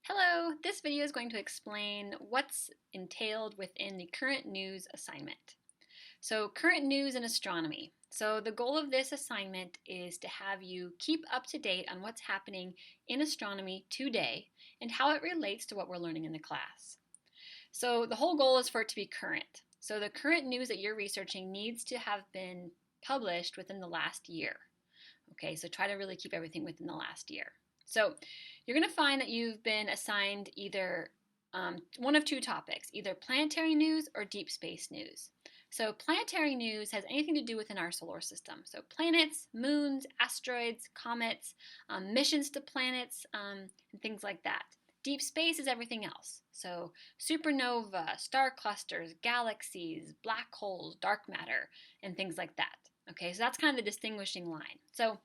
Hello, this video is going to explain what's entailed within the current news assignment. So current news in astronomy. So the goal of this assignment is to have you keep up to date on what's happening in astronomy today and how it relates to what we're learning in the class. So the whole goal is for it to be current. So the current news that you're researching needs to have been published within the last year. Okay, so try to really keep everything within the last year. So you're going to find that you've been assigned either one of two topics, either planetary news or deep space news. So planetary news has anything to do within our solar system. So planets, moons, asteroids, comets, missions to planets, and things like that. Deep space is everything else. So supernova, star clusters, galaxies, black holes, dark matter, and things like that. Okay, so that's kind of the distinguishing line. So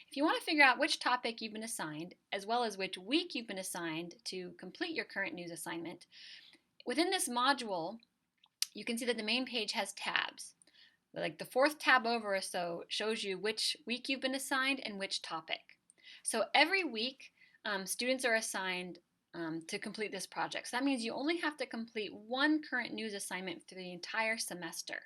if you want to figure out which topic you've been assigned, as well as which week you've been assigned to complete your current news assignment, within this module, you can see that the main page has tabs. Like the fourth tab over or so shows you which week you've been assigned and which topic. So every week, students are assigned to complete this project. So that means you only have to complete one current news assignment through the entire semester.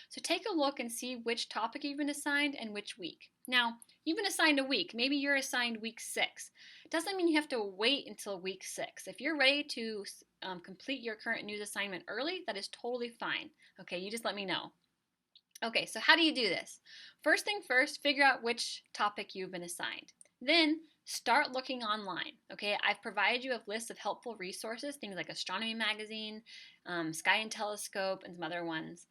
So take a look and see which topic you've been assigned and which week. Now, you've been assigned a week. Maybe you're assigned week 6. Doesn't mean you have to wait until week 6. If you're ready to complete your current news assignment early, that is totally fine. Okay, you just let me know. Okay, so how do you do this? First thing first, figure out which topic you've been assigned. Then start looking online. Okay, I've provided you a list of helpful resources, things like Astronomy Magazine, Sky and Telescope, and some other ones.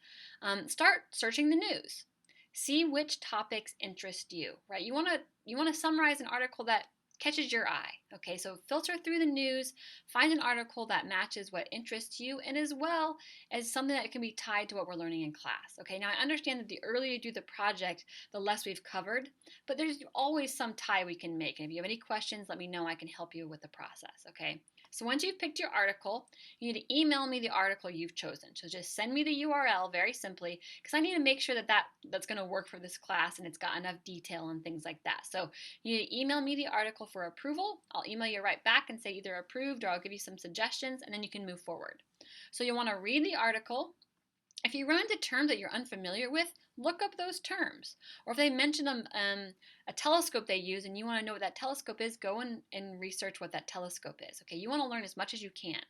Start searching the news. See which topics interest you, right? You want to summarize an article that catches your eye. Okay, so filter through the news, find an article that matches what interests you, and as well as something that can be tied to what we're learning in class. Okay, now I understand that the earlier you do the project, the less we've covered, but there's always some tie we can make. And if you have any questions, let me know. I can help you with the process. Okay, so once you've picked your article, you need to email me the article you've chosen. So just send me the URL very simply, because I need to make sure that that's going to work for this class and it's got enough detail and things like that. So you need to email me the article for approval. I'll email you right back and say either approved or I'll give you some suggestions, and then you can move forward. So you want to read the article. If you run into terms that you're unfamiliar with, look up those terms. Or if they mention a telescope they use and you want to know what that telescope is, go and research what that telescope is. Okay, you want to learn as much as you can.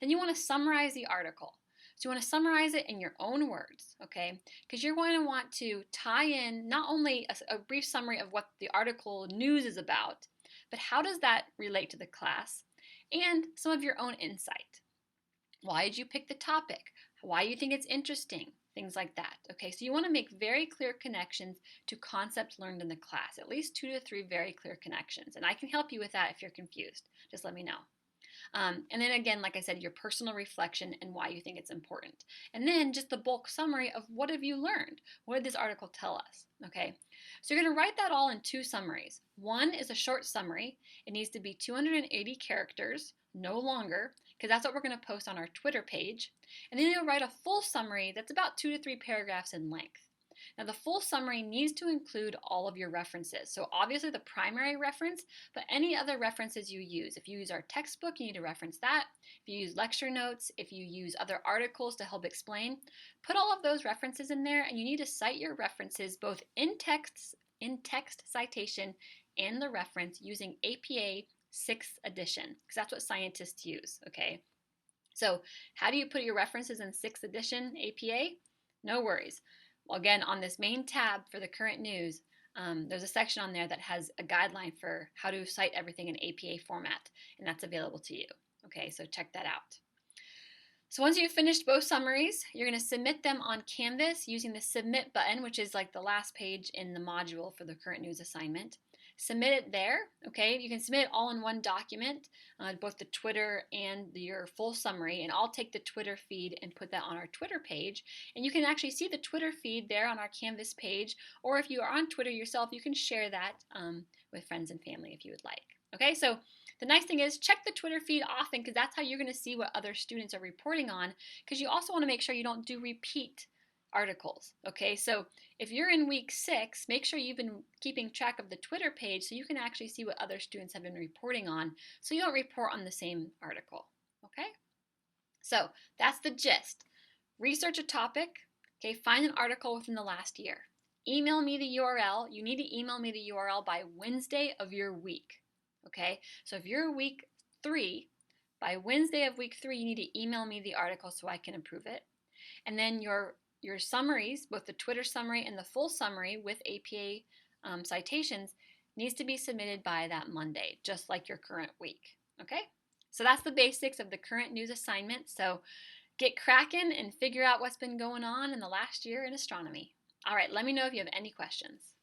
Then you want to summarize the article. So you want to summarize it in your own words, okay? Because you're going to want to tie in not only a brief summary of what the article news is about, but how does that relate to the class, and some of your own insight. Why did you pick the topic? Why do you think it's interesting? Things like that. Okay, so you want to make very clear connections to concepts learned in the class, at least 2 to 3 very clear connections. And I can help you with that if you're confused. Just let me know. And then again, like I said, your personal reflection and why you think it's important. And then just the bulk summary of what have you learned? What did this article tell us? Okay, so you're going to write that all in 2 summaries. One is a short summary. It needs to be 280 characters, no longer, because that's what we're going to post on our Twitter page. And then you'll write a full summary that's about 2 to 3 paragraphs in length. Now the full summary needs to include all of your references. So obviously the primary reference, but any other references you use. If you use our textbook, you need to reference that. If you use lecture notes, if you use other articles to help explain, put all of those references in there, and you need to cite your references both in text citation and the reference using APA 6th edition, because that's what scientists use, okay? So how do you put your references in 6th edition APA? No worries. Well, again, on this main tab for the current news, there's a section on there that has a guideline for how to cite everything in APA format, and that's available to you. Okay, so check that out. So once you've finished both summaries, you're going to submit them on Canvas using the Submit button, which is like the last page in the module for the current news assignment. Submit it there, okay? You can submit it all in one document, both the Twitter and your full summary, and I'll take the Twitter feed and put that on our Twitter page. And you can actually see the Twitter feed there on our Canvas page, or if you are on Twitter yourself, you can share that with friends and family if you would like. Okay, so the nice thing is check the Twitter feed often, because that's how you're going to see what other students are reporting on, because you also want to make sure you don't do repeat articles. Okay, so if you're in week 6, make sure you've been keeping track of the Twitter page so you can actually see what other students have been reporting on, so you don't report on the same article. Okay, so that's the gist. Research a topic. Okay, find an article within the last year. Email me the URL. You need to email me the URL by Wednesday of your week. Okay, so if you're week 3, by Wednesday of week 3, you need to email me the article so I can approve it. And then your summaries, both the Twitter summary and the full summary with APA citations, needs to be submitted by that Monday, just like your current week. Okay, so that's the basics of the current news assignment. So get cracking and figure out what's been going on in the last year in astronomy. All right, let me know if you have any questions.